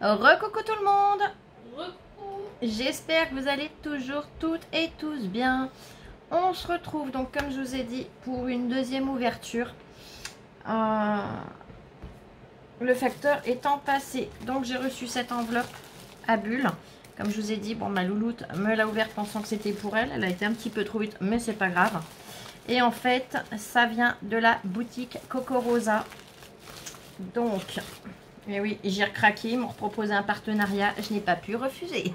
Recoucou tout le monde. Recoucou. J'espère que vous allez toujours toutes et tous bien. On se retrouve donc comme je vous ai dit pour une deuxième ouverture. Le facteur étant passé. Donc j'ai reçu cette enveloppe à bulles. Comme je vous ai dit, bon ma louloute me l'a ouverte pensant que c'était pour elle. Elle a été un petit peu trop vite mais c'est pas grave. Et en fait ça vient de la boutique Coco Rosa. Donc... Et oui, j'ai recraqué, ils m'ont proposé un partenariat, je n'ai pas pu refuser.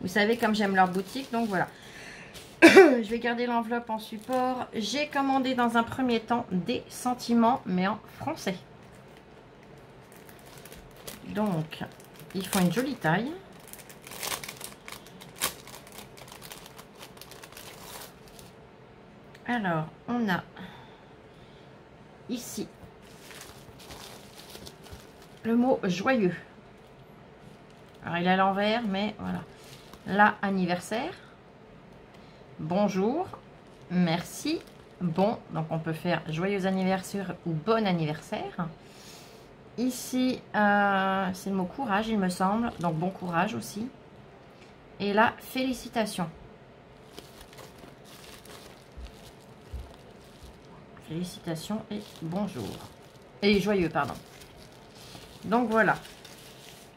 Vous savez comme j'aime leur boutique, donc voilà. Je vais garder l'enveloppe en support. J'ai commandé dans un premier temps des sentiments, mais en français. Donc, ils font une jolie taille. Alors, on a ici le mot joyeux. Alors, il est à l'envers, mais voilà. Là, anniversaire. Bonjour. Merci. Bon, donc on peut faire joyeux anniversaire ou bon anniversaire. Ici, c'est le mot courage, il me semble. Donc, bon courage aussi. Et là, félicitations. Félicitations et bonjour. Et joyeux, pardon. Donc, voilà.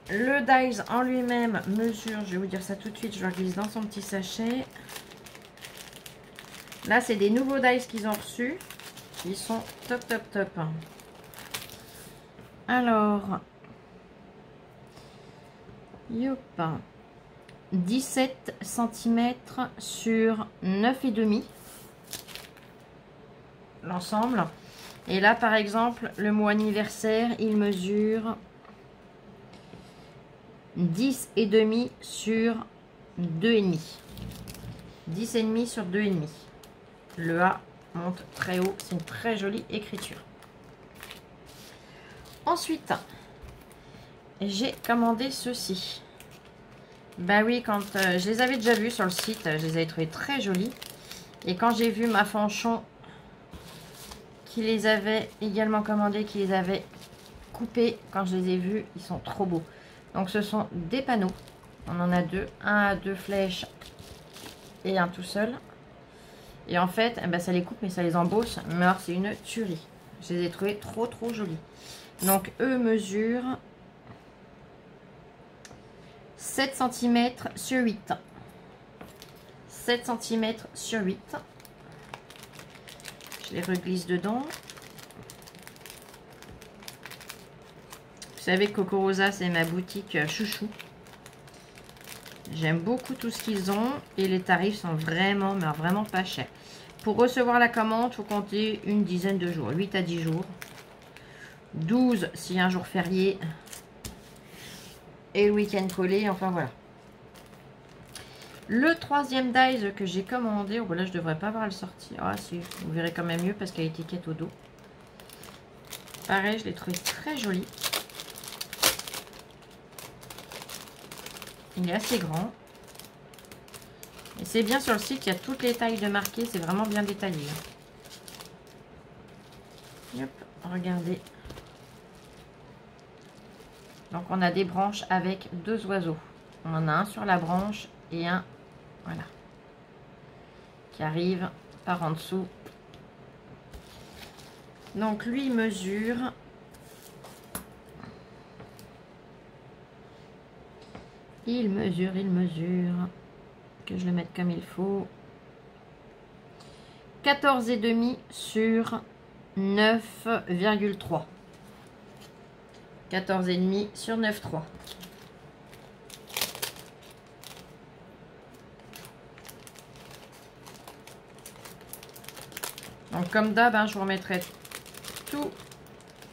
Le dies en lui-même mesure, je vais vous dire ça tout de suite, je le glisse dans son petit sachet. Là, c'est des nouveaux dies qu'ils ont reçus. Ils sont top, top, top. Alors, yop, 17 cm sur 9,5 l'ensemble. Et là, par exemple, le mot anniversaire, il mesure 10,5 sur 2,5. 10,5 sur 2,5. Le A monte très haut. C'est une très jolie écriture. Ensuite, j'ai commandé ceci. Bah oui, quand je les avais déjà vus sur le site, je les avais trouvés très jolis. Et quand j'ai vu ma Fanchon qui les avait également commandés, qui les avait coupés, quand je les ai vus, ils sont trop beaux. Donc ce sont des panneaux. On en a deux. Un à deux flèches et un tout seul. Et en fait, eh ben, ça les coupe mais ça les embosse. Mais alors c'est une tuerie. Je les ai trouvés trop trop jolis. Donc eux mesurent 7 cm sur 8. 7 cm sur 8. Je les reglisse dedans. Vous savez que Coco Rosa, c'est ma boutique chouchou. J'aime beaucoup tout ce qu'ils ont. Et les tarifs sont vraiment, mais vraiment pas chers. Pour recevoir la commande, il faut compter une dizaine de jours. 8 à 10 jours. 12 s'il y a un jour férié. Et le week-end collé. Enfin, voilà. Le troisième dies que j'ai commandé. Oh, là, je devrais pas avoir le sorti. Ah, si. Vous verrez quand même mieux parce qu'il y a l'étiquette au dos. Pareil, je l'ai trouvé très joli. Il est assez grand. Et c'est bien sur le site, il y a toutes les tailles de marquées. C'est vraiment bien détaillé. Hop, regardez. Donc on a des branches avec deux oiseaux. On en a un sur la branche et un, voilà, qui arrive par en dessous. Donc lui mesure il mesure, que je le mette comme il faut, 14,5 sur 9,3. 14,5 sur 9,3. Donc comme d'hab, hein, je vous remettrai tout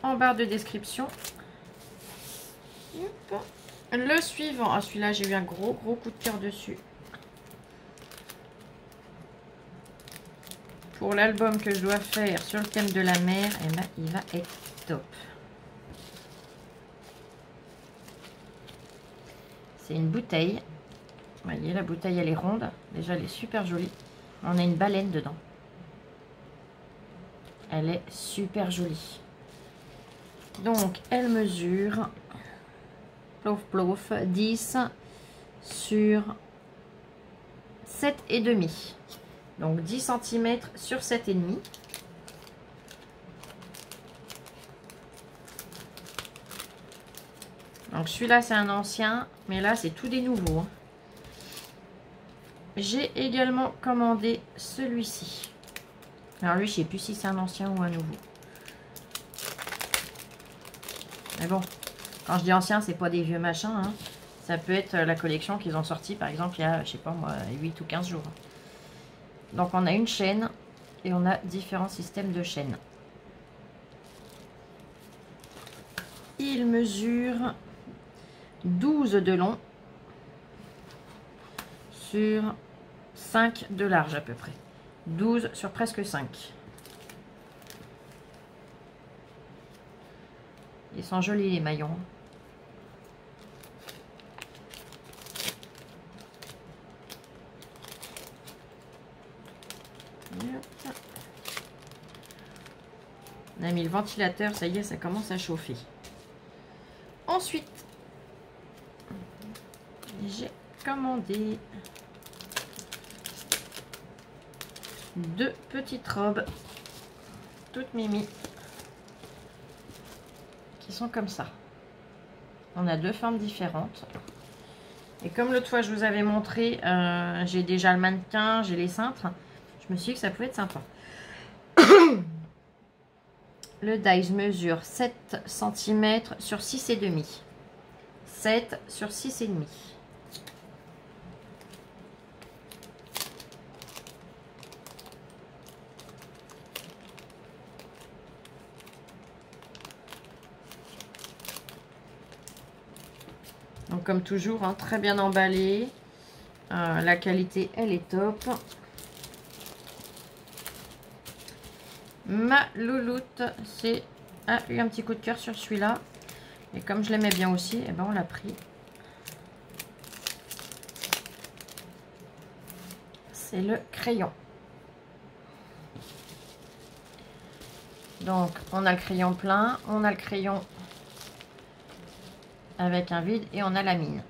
en barre de description. Hop. Le suivant, ah, celui-là j'ai eu un gros coup de cœur dessus. Pour l'album que je dois faire sur le thème de la mer, eh ben, il va être top. C'est une bouteille. Vous voyez, la bouteille, elle est ronde. Déjà, elle est super jolie. On a une baleine dedans. Elle est super jolie. Donc, elle mesure plouf plouf, 10 sur 7,5. Donc 10 cm sur 7,5. Donc celui-là c'est un ancien, mais là c'est tout des nouveaux. J'ai également commandé celui-ci. Alors lui je sais plus si c'est un ancien ou un nouveau. Mais bon, quand je dis ancien, c'est pas des vieux machins. Hein. Ça peut être la collection qu'ils ont sortie, par exemple, il y a, je sais pas moi, 8 ou 15 jours. Donc, on a une chaîne et on a différents systèmes de chaînes. Il mesure 12 de long sur 5 de large à peu près. 12 sur presque 5. Ils sont jolis les maillons. On a mis le ventilateur, ça y est, ça commence à chauffer. Ensuite, j'ai commandé 2 petites robes, toutes mimi, qui sont comme ça. On a 2 formes différentes. Et comme l'autre fois je vous avais montré, j'ai déjà le mannequin, j'ai les cintres. Je me suis dit que ça pouvait être sympa. Le dies mesure 7 cm sur 6,5. 7 sur 6,5. Donc comme toujours, hein, très bien emballé. La qualité, elle est top. Ma louloute a eu un petit coup de cœur sur celui-là. Et comme je l'aimais bien aussi, eh ben on l'a pris. C'est le crayon. Donc, on a le crayon plein, on a le crayon avec un vide et on a la mine.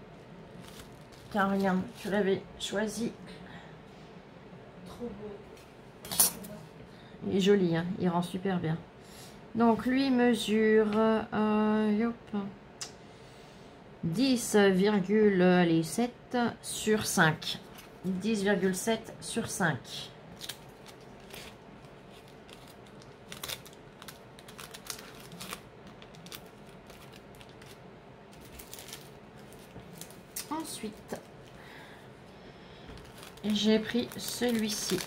Tiens, regarde, tu l'avais choisi. Trop beau. Il est joli, hein, il rend super bien. Donc, lui mesure 10,7 sur 5. 10,7 sur 5. Ensuite, j'ai pris celui-ci.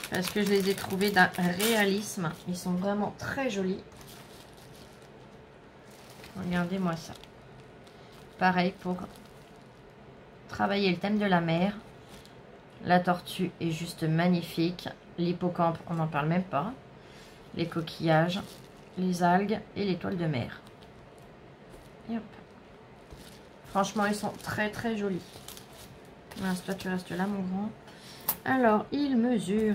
Parce que je les ai trouvés d'un réalisme. Ils sont vraiment très jolis. Regardez-moi ça. Pareil pour travailler le thème de la mer. La tortue est juste magnifique. L'hippocampe, on n'en parle même pas. Les coquillages, les algues et les toiles de mer. Et hop. Franchement, ils sont très très jolis. Mince, toi tu restes là mon grand. Alors, il mesure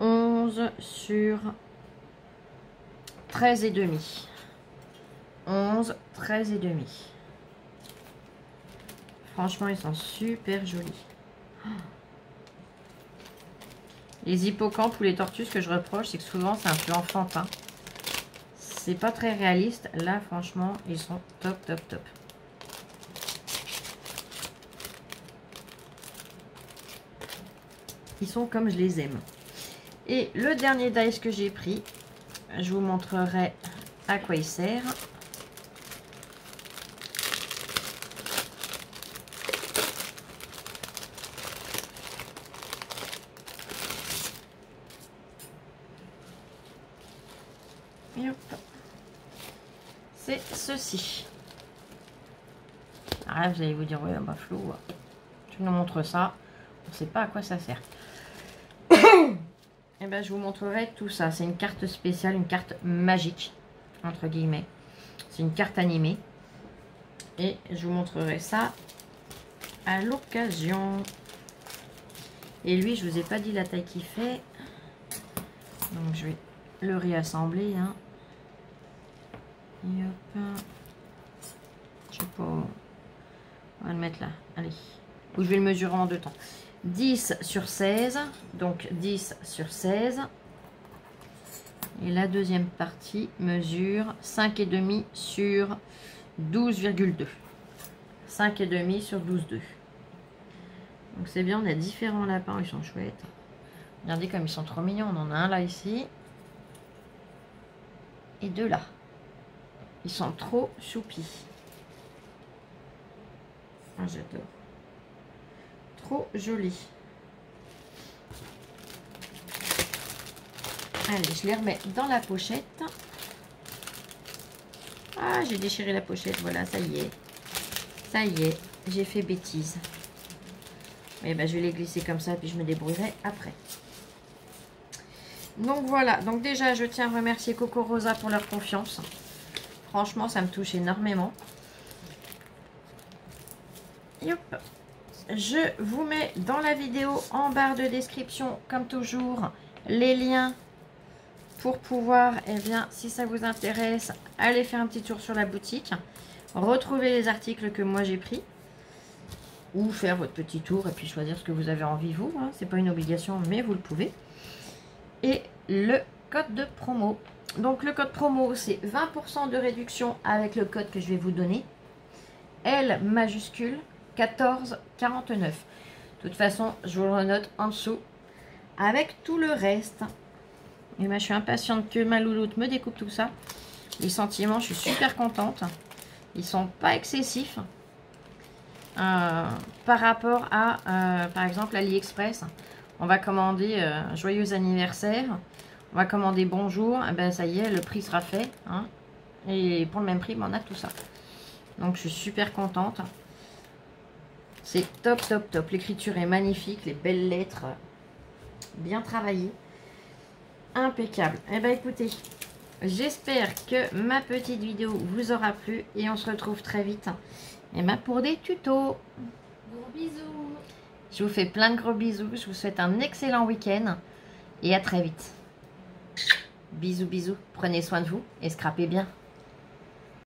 11 sur 13,5. 11, 13,5. Franchement, ils sont super jolis. Les hippocampes ou les tortues, ce que je reproche, c'est que souvent, c'est un peu enfantin. C'est pas très réaliste. Là, franchement, ils sont top, top, top. Ils sont comme je les aime. Et le dernier dice que j'ai pris, je vous montrerai à quoi il sert. Et hop. C'est ceci. Ah, vous allez vous dire, ouais, bah Flo, tu nous montres ça. On ne sait pas à quoi ça sert. Et ben, je vous montrerai tout ça. C'est une carte spéciale, une carte magique, entre guillemets. C'est une carte animée. Et je vous montrerai ça à l'occasion. Et lui, je vous ai pas dit la taille qu'il fait. Donc, je vais le réassembler. Hein. Et hop. Je sais pas. On va le mettre là. Allez. Ou je vais le mesurer en deux temps. 10 sur 16. Donc 10 sur 16. Et la deuxième partie mesure 5,5 sur 12,2. 5,5 sur 12,2. Donc c'est bien, on a différents lapins, ils sont chouettes. Regardez comme ils sont trop mignons. On en a un là ici. Et deux là. Ils sont trop choupis. Ah, j'adore. Trop joli. Allez, je les remets dans la pochette. Ah, j'ai déchiré la pochette. Voilà, ça y est. Ça y est, j'ai fait bêtise. Et ben, je vais les glisser comme ça, puis je me débrouillerai après. Donc voilà. Donc déjà, je tiens à remercier Coco Rosa pour leur confiance. Franchement, ça me touche énormément. Et hop. Je vous mets dans la vidéo en barre de description, comme toujours, les liens pour pouvoir, eh bien, si ça vous intéresse, aller faire un petit tour sur la boutique, retrouver les articles que moi j'ai pris, ou faire votre petit tour et puis choisir ce que vous avez envie vous. Hein. C'est pas une obligation, mais vous le pouvez. Et le code de promo. Donc le code promo, c'est 20% de réduction avec le code que je vais vous donner. L majuscule 14,49. De toute façon, je vous le note en dessous avec tout le reste. Et moi, je suis impatiente que ma louloute me découpe tout ça. Les sentiments, je suis super contente. Ils sont pas excessifs par rapport à, par exemple, AliExpress. On va commander joyeux anniversaire. On va commander bonjour. Eh ben, ça y est, le prix sera fait. Hein. Et pour le même prix, ben, on a tout ça. Donc, je suis super contente. C'est top, top, top. L'écriture est magnifique. Les belles lettres bien travaillées. Impeccable. Eh bien, écoutez, j'espère que ma petite vidéo vous aura plu. Et on se retrouve très vite pour des tutos. Gros bisous. Je vous fais plein de gros bisous. Je vous souhaite un excellent week-end. Et à très vite. Bisous, bisous. Prenez soin de vous et scrapez bien.